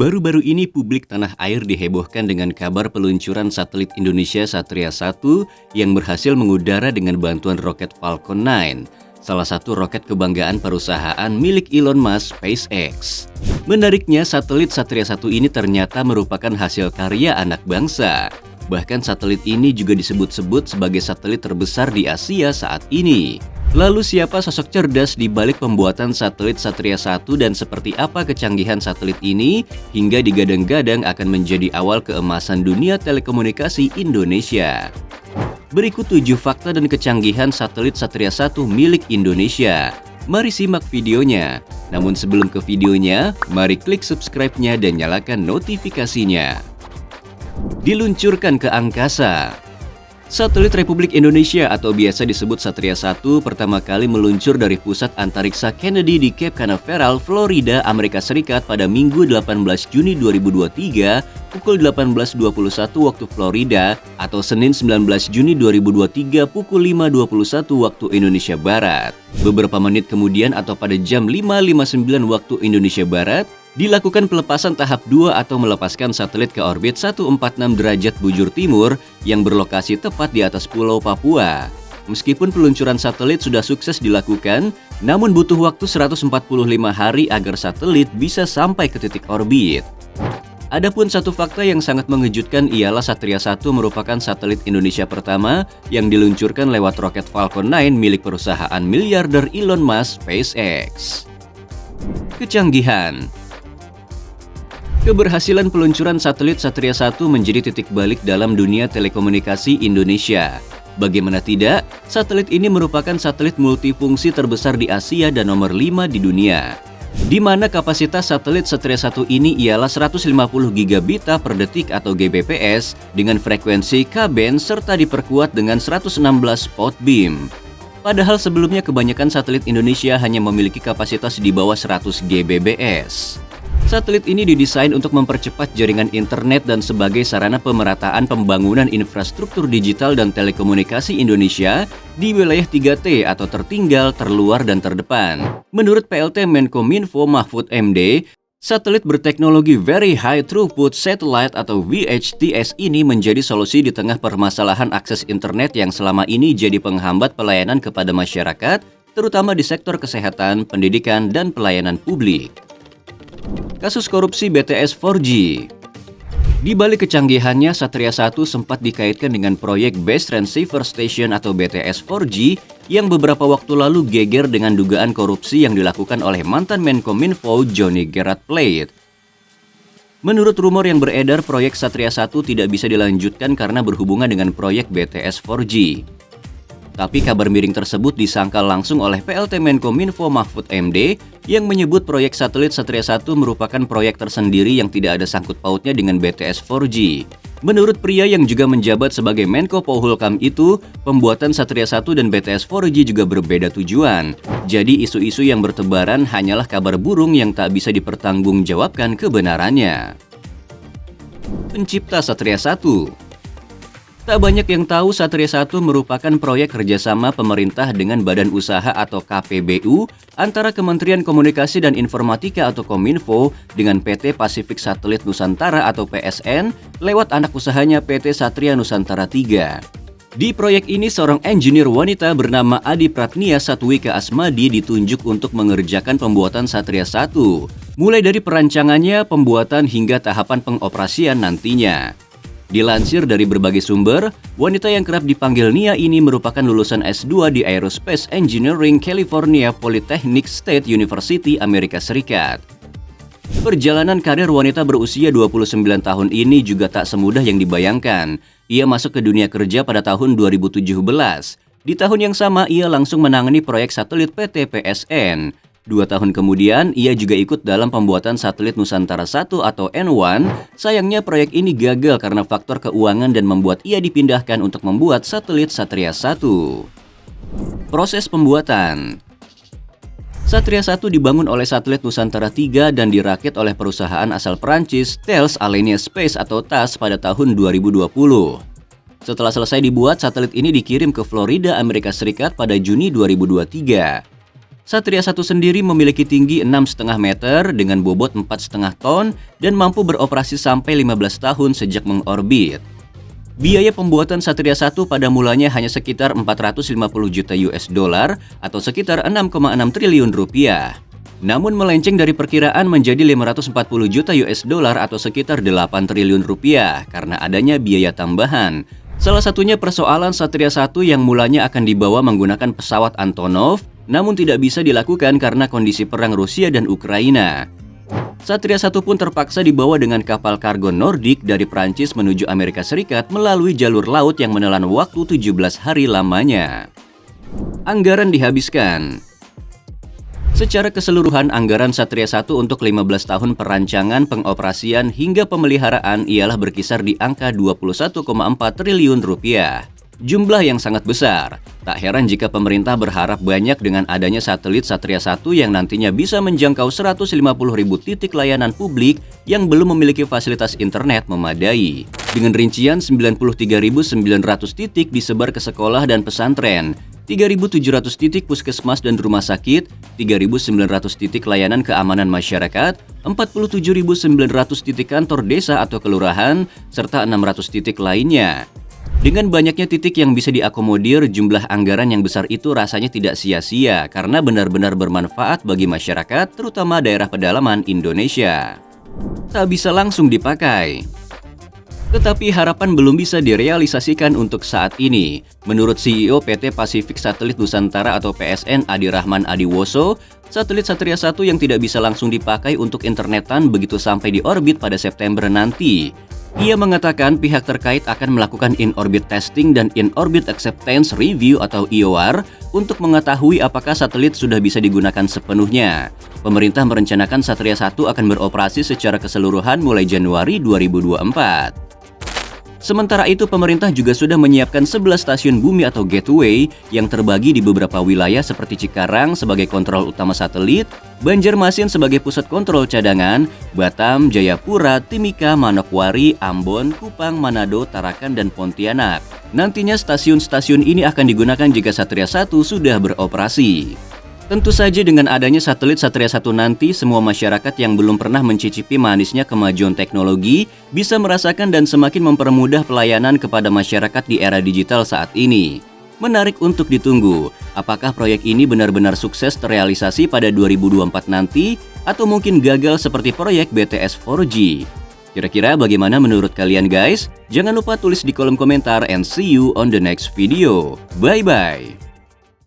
Baru-baru ini publik tanah air dihebohkan dengan kabar peluncuran satelit Indonesia Satria 1 yang berhasil mengudara dengan bantuan roket Falcon 9, salah satu roket kebanggaan perusahaan milik Elon Musk, SpaceX. Menariknya, satelit Satria 1 ini ternyata merupakan hasil karya anak bangsa. Bahkan satelit ini juga disebut-sebut sebagai satelit terbesar di Asia saat ini. Lalu siapa sosok cerdas di balik pembuatan satelit Satria 1 dan seperti apa kecanggihan satelit ini hingga digadang-gadang akan menjadi awal keemasan dunia telekomunikasi Indonesia? Berikut 7 fakta dan kecanggihan satelit Satria 1 milik Indonesia. Mari simak videonya. Namun sebelum ke videonya, mari klik subscribe-nya dan nyalakan notifikasinya. Diluncurkan ke angkasa. Satelit Republik Indonesia atau biasa disebut Satria 1 pertama kali meluncur dari pusat antariksa Kennedy di Cape Canaveral, Florida, Amerika Serikat pada Minggu 18 Juni 2023 pukul 18.21 waktu Florida atau Senin 19 Juni 2023 pukul 5.21 waktu Indonesia Barat. Beberapa menit kemudian atau pada jam 5.59 waktu Indonesia Barat, dilakukan pelepasan tahap 2 atau melepaskan satelit ke orbit 146 derajat bujur timur yang berlokasi tepat di atas Pulau Papua. Meskipun peluncuran satelit sudah sukses dilakukan, namun butuh waktu 145 hari agar satelit bisa sampai ke titik orbit. Adapun satu fakta yang sangat mengejutkan ialah Satria 1 merupakan satelit Indonesia pertama yang diluncurkan lewat roket Falcon 9 milik perusahaan miliarder Elon Musk, SpaceX. Kecanggihan. Keberhasilan peluncuran satelit Satria 1 menjadi titik balik dalam dunia telekomunikasi Indonesia. Bagaimana tidak, satelit ini merupakan satelit multifungsi terbesar di Asia dan nomor 5 di dunia. Di mana kapasitas satelit Satria 1 ini ialah 150 gigabit per detik atau Gbps dengan frekuensi K-band serta diperkuat dengan 116 spot beam. Padahal sebelumnya kebanyakan satelit Indonesia hanya memiliki kapasitas di bawah 100 Gbps. Satelit ini didesain untuk mempercepat jaringan internet dan sebagai sarana pemerataan pembangunan infrastruktur digital dan telekomunikasi Indonesia di wilayah 3T atau tertinggal, terluar, dan terdepan. Menurut PLT Menkominfo Mahfud MD, satelit berteknologi Very High Throughput Satellite atau VHTS ini menjadi solusi di tengah permasalahan akses internet yang selama ini jadi penghambat pelayanan kepada masyarakat, terutama di sektor kesehatan, pendidikan, dan pelayanan publik. Kasus korupsi BTS 4G. Di balik kecanggihannya, Satria 1 sempat dikaitkan dengan proyek Base Transceiver Station atau BTS 4G yang beberapa waktu lalu geger dengan dugaan korupsi yang dilakukan oleh mantan Menkominfo Johnny Gerard Plate. Menurut rumor yang beredar, proyek Satria 1 tidak bisa dilanjutkan karena berhubungan dengan proyek BTS 4G. Tapi kabar miring tersebut disangkal langsung oleh PLT Menkominfo Mahfud MD yang menyebut proyek satelit Satria 1 merupakan proyek tersendiri yang tidak ada sangkut pautnya dengan BTS 4G. Menurut pria yang juga menjabat sebagai Menko Polhukam itu, pembuatan Satria 1 dan BTS 4G juga berbeda tujuan. Jadi isu-isu yang bertebaran hanyalah kabar burung yang tak bisa dipertanggungjawabkan kebenarannya. Pencipta Satria 1. Tak banyak yang tahu Satria 1 merupakan proyek kerjasama pemerintah dengan Badan Usaha atau KPBU antara Kementerian Komunikasi dan Informatika atau Kominfo dengan PT Pasifik Satelit Nusantara atau PSN lewat anak usahanya PT Satria Nusantara 3. Di proyek ini seorang engineer wanita bernama Adi Pratnia Satwika Asmadi ditunjuk untuk mengerjakan pembuatan Satria 1, mulai dari perancangannya, pembuatan hingga tahapan pengoperasian nantinya. Dilansir dari berbagai sumber, wanita yang kerap dipanggil Nia ini merupakan lulusan S2 di Aerospace Engineering California Polytechnic State University, Amerika Serikat. Perjalanan karir wanita berusia 29 tahun ini juga tak semudah yang dibayangkan. Ia masuk ke dunia kerja pada tahun 2017. Di tahun yang sama, ia langsung menangani proyek satelit PT PSN. 2 tahun kemudian, ia juga ikut dalam pembuatan satelit Nusantara 1 atau N1. Sayangnya proyek ini gagal karena faktor keuangan dan membuat ia dipindahkan untuk membuat satelit Satria 1. Proses pembuatan. Satria 1 dibangun oleh satelit Nusantara 3 dan dirakit oleh perusahaan asal Prancis Thales Alenia Space atau TAS pada tahun 2020. Setelah selesai dibuat, satelit ini dikirim ke Florida, Amerika Serikat pada Juni 2023. Satria 1 sendiri memiliki tinggi 6,5 meter dengan bobot 4,5 ton dan mampu beroperasi sampai 15 tahun sejak mengorbit. Biaya pembuatan Satria 1 pada mulanya hanya sekitar 450 juta US dollar atau sekitar 6,6 triliun rupiah. Namun melenceng dari perkiraan menjadi 540 juta US dollar atau sekitar 8 triliun rupiah karena adanya biaya tambahan. Salah satunya persoalan Satria 1 yang mulanya akan dibawa menggunakan pesawat Antonov, namun tidak bisa dilakukan karena kondisi perang Rusia dan Ukraina. Satria 1 pun terpaksa dibawa dengan kapal kargo Nordik dari Prancis menuju Amerika Serikat melalui jalur laut yang menelan waktu 17 hari lamanya. Anggaran dihabiskan. Secara keseluruhan, anggaran Satria 1 untuk 15 tahun perancangan, pengoperasian, hingga pemeliharaan ialah berkisar di angka 21,4 triliun rupiah. Jumlah yang sangat besar. Tak heran jika pemerintah berharap banyak dengan adanya satelit Satria 1 yang nantinya bisa menjangkau 150.000 titik layanan publik yang belum memiliki fasilitas internet memadai. Dengan rincian 93.900 titik disebar ke sekolah dan pesantren, 3.700 titik puskesmas dan rumah sakit, 3.900 titik layanan keamanan masyarakat, 47.900 titik kantor desa atau kelurahan, serta 600 titik lainnya. Dengan banyaknya titik yang bisa diakomodir, jumlah anggaran yang besar itu rasanya tidak sia-sia karena benar-benar bermanfaat bagi masyarakat, terutama daerah pedalaman Indonesia. Tak bisa langsung dipakai. Tetapi harapan belum bisa direalisasikan untuk saat ini. Menurut CEO PT Pasifik Satelit Nusantara atau PSN Adi Rahman Adiwoso, satelit Satria 1 yang tidak bisa langsung dipakai untuk internetan begitu sampai di orbit pada September nanti. Ia mengatakan pihak terkait akan melakukan in-orbit testing dan in-orbit acceptance review atau IOR untuk mengetahui apakah satelit sudah bisa digunakan sepenuhnya. Pemerintah merencanakan Satria 1 akan beroperasi secara keseluruhan mulai Januari 2024. Sementara itu, pemerintah juga sudah menyiapkan 11 stasiun bumi atau gateway yang terbagi di beberapa wilayah seperti Cikarang sebagai kontrol utama satelit, Banjarmasin sebagai pusat kontrol cadangan, Batam, Jayapura, Timika, Manokwari, Ambon, Kupang, Manado, Tarakan, dan Pontianak. Nantinya stasiun-stasiun ini akan digunakan jika Satria 1 sudah beroperasi. Tentu saja dengan adanya satelit Satria 1 nanti, semua masyarakat yang belum pernah mencicipi manisnya kemajuan teknologi bisa merasakan dan semakin mempermudah pelayanan kepada masyarakat di era digital saat ini. Menarik untuk ditunggu, apakah proyek ini benar-benar sukses terrealisasi pada 2024 nanti atau mungkin gagal seperti proyek BTS 4G? Kira-kira bagaimana menurut kalian guys? Jangan lupa tulis di kolom komentar and see you on the next video. Bye-bye!